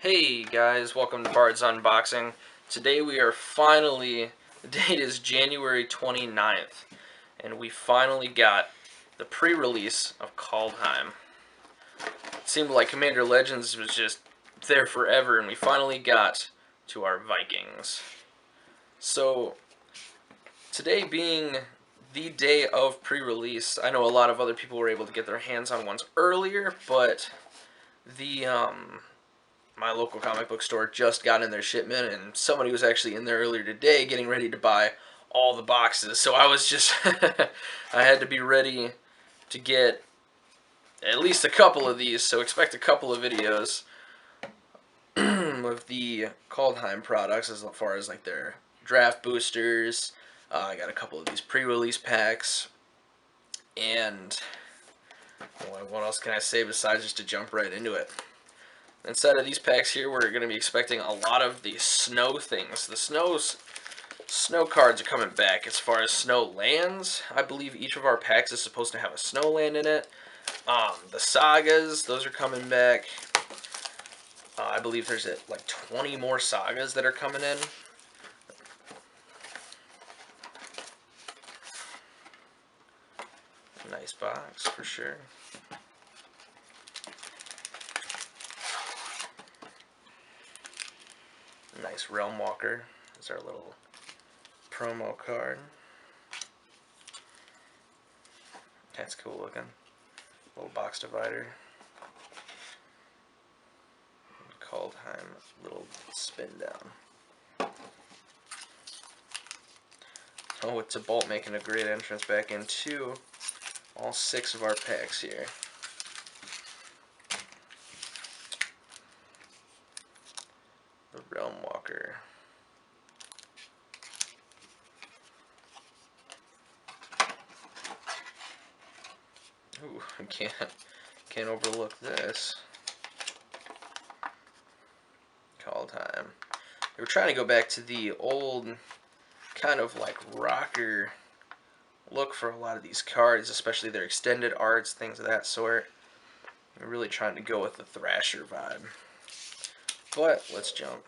Hey guys, welcome to Bard's Unboxing. Today we are finally, the date is January 29th, and we finally got the pre-release of Kaldheim. It seemed like Commander Legends was just there forever, and we finally got to our Vikings. So, today being the day of pre-release, I know a lot of other people were able to get their hands on ones earlier, but the my local comic book store just got in their shipment, and somebody was actually in there earlier today getting ready to buy all the boxes. So I was just, I had to be ready to get at least a couple of these. So expect a couple of videos of the Kaldheim products as far as like their draft boosters. I got a couple of these pre-release packs, and what else can I say besides just to jump right into it? Inside of these packs here, we're going to be expecting a lot of the snow things. The snow cards are coming back. As far as snow lands, I believe each of our packs is supposed to have a snow land in it. The sagas, those are coming back. I believe there's like 20 more sagas that are coming in. Nice box for sure. Nice Realm Walker. Is our little promo card. That's cool looking. Little box divider. Kaldheim, little spin down. Oh, it's a Bolt making a great entrance back into all 6 of our packs here. The Realm Walker. Ooh, I can't overlook this. Kaldheim. They were trying to go back to the old kind of like rocker look for a lot of these cards, especially their extended arts, things of that sort. They're really trying to go with the Thrasher vibe. But let's jump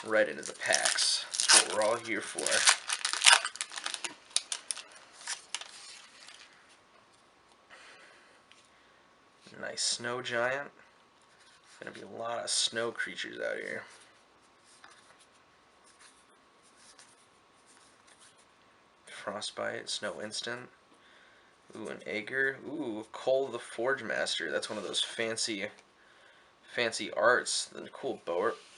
right into the packs. That's what we're all here for. Nice Snow Giant. Gonna be a lot of snow creatures out here. Frostbite, Snow Instant. Ooh, an Aegir. Ooh, Cole the Forge Master. That's one of those fancy arts. The cool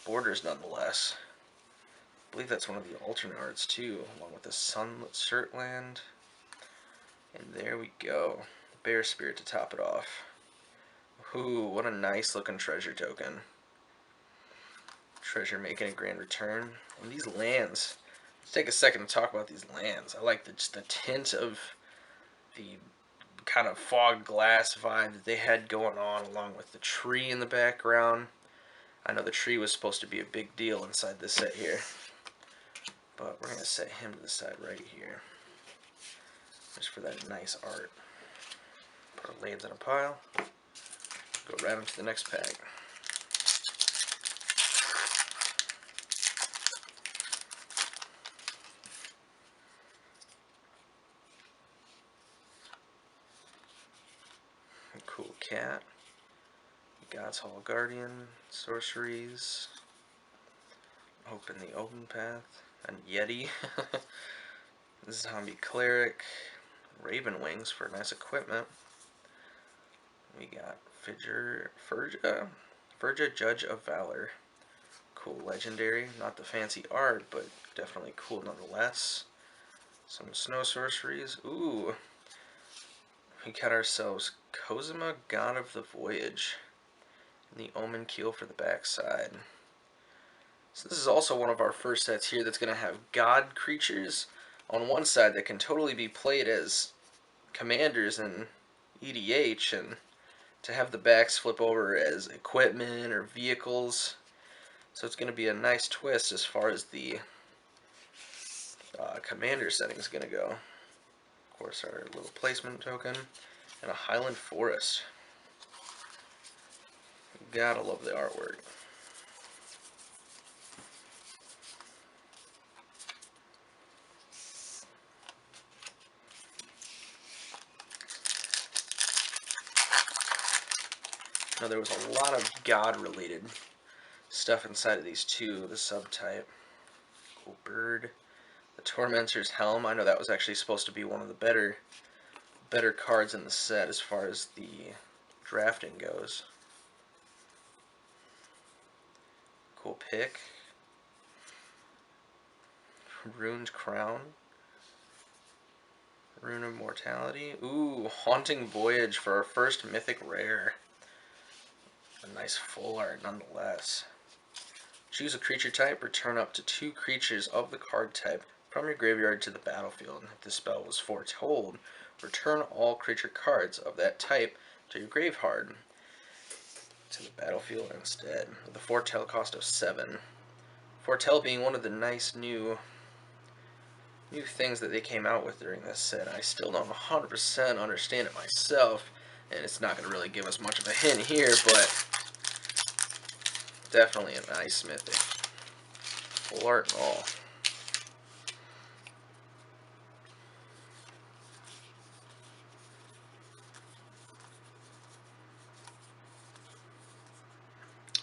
borders nonetheless. I believe that's one of the alternate arts too, along with the Sunlit Shirtland. And there we go. Bear Spirit to top it off. Ooh, what a nice looking treasure token. Treasure making a grand return. And these lands, let's take a second to talk about these lands. I like just the tint of the kind of fog glass vibe that they had going on, along with the tree in the background. I know the tree was supposed to be a big deal inside this set here, but we're going to set him to the side right here, just for that nice art. Put our lands in a pile. Go right into the next pack. A cool cat. God's Hall Guardian. Sorceries. Open the Open Path. A Yeti. Zombie Cleric. Raven Wings for nice equipment. We got Ferja, Judge of Valor. Cool legendary. Not the fancy art, but definitely cool nonetheless. Some snow sorceries. Ooh. We got ourselves Cosima, God of the Voyage. And the Omen Keel for the backside. So this is also one of our first sets here that's going to have god creatures on one side that can totally be played as commanders in EDH, and to have the backs flip over as equipment or vehicles. So it's going to be a nice twist as far as the commander setting is going to go. Of course, our little placement token and a Highland Forest. Gotta love the artwork. Now there was a lot of God-related stuff inside of these two. The subtype, cool bird, the Tormentor's Helm. I know that was actually supposed to be one of the better cards in the set as far as the drafting goes. Cool pick. Ruined Crown. Rune of Mortality. Ooh, Haunting Voyage for our first mythic rare. A nice full art nonetheless. Choose a creature type, return up to 2 creatures of the card type from your graveyard to the battlefield. If the spell was foretold, return all creature cards of that type to your graveyard to the battlefield instead, with a foretell cost of 7. Foretell being one of the nice new things that they came out with during this set. I still don't 100% understand it myself, and it's not going to really give us much of a hint here, but definitely a nice mythic. Full art and all.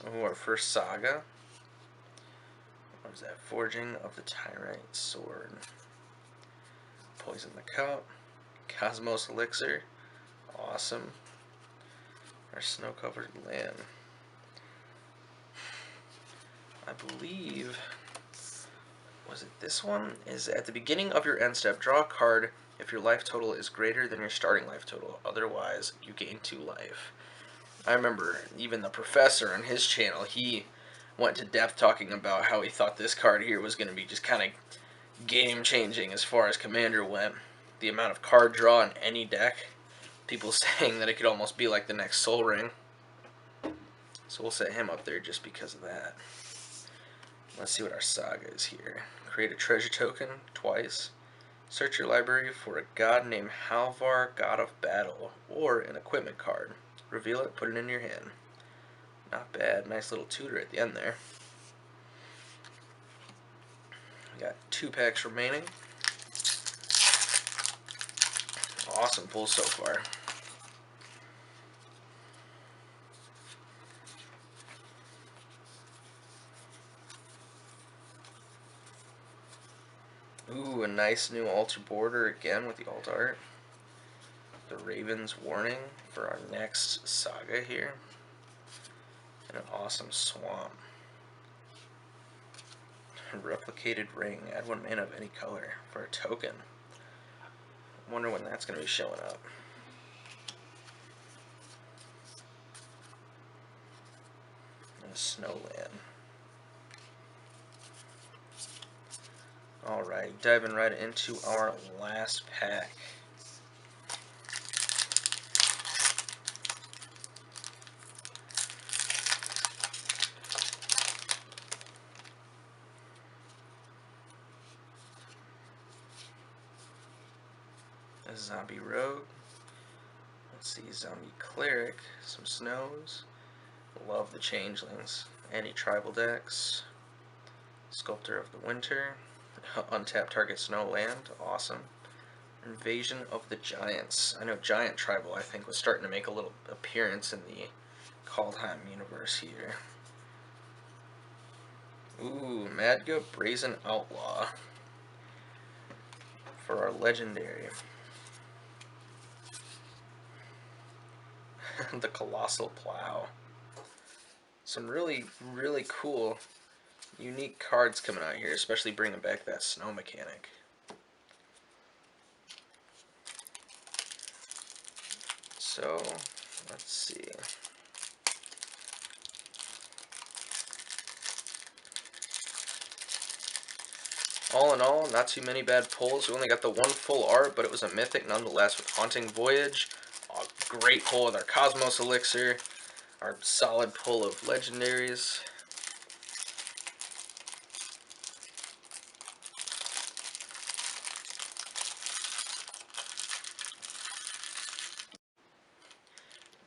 Oh, our first saga. What is that? Forging of the Tyrant Sword. Poison the Cup. Cosmos Elixir. Awesome. Our snow-covered land. I believe, was it this one? Is at the beginning of your end step, draw a card if your life total is greater than your starting life total. Otherwise, you gain 2 life. I remember even the professor on his channel, he went to depth talking about how he thought this card here was going to be just kind of game-changing as far as Commander went. The amount of card draw in any deck. People saying that it could almost be like the next Sol Ring. So we'll set him up there just because of that. Let's see what our saga is here. Create a treasure token twice. Search your library for a god named Halvar, God of Battle, or an equipment card. Reveal it, put it in your hand. Not bad. Nice little tutor at the end there. We got 2 packs remaining. Awesome pull so far. Ooh, a nice new altar border again with the alt art. The Raven's Warning for our next saga here. And an awesome swamp. Replicated ring. Add 1 mana of any color for a token. Wonder when that's going to be showing up. And a snowland. Alright, diving right into our last pack. A zombie rogue. Let's see, zombie cleric. Some snows. Love the changelings. Any tribal decks. Sculptor of the Winter. Untap target snow land. Awesome. Invasion of the Giants. I know Giant Tribal, I think, was starting to make a little appearance in the Kaldheim universe here. Ooh, Madga Brazen Outlaw for our legendary. The Colossal Plow. Some really, really cool, unique cards coming out here, especially bringing back that snow mechanic. So, let's see. All in all, not too many bad pulls. We only got the 1 full art, but it was a mythic nonetheless with Haunting Voyage. A great pull with our Cosmos Elixir. Our solid pull of legendaries.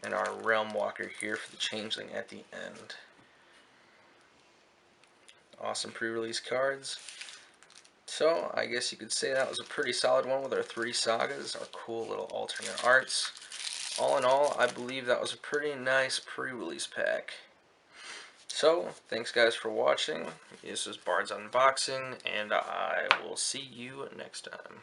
And our Realm Walker here for the Changeling at the end. Awesome pre-release cards. So, I guess you could say that was a pretty solid one with our 3 sagas, our cool little alternate arts. all in all, I believe that was a pretty nice pre-release pack. So, thanks guys for watching. This is Bard's Unboxing, and I will see you next time.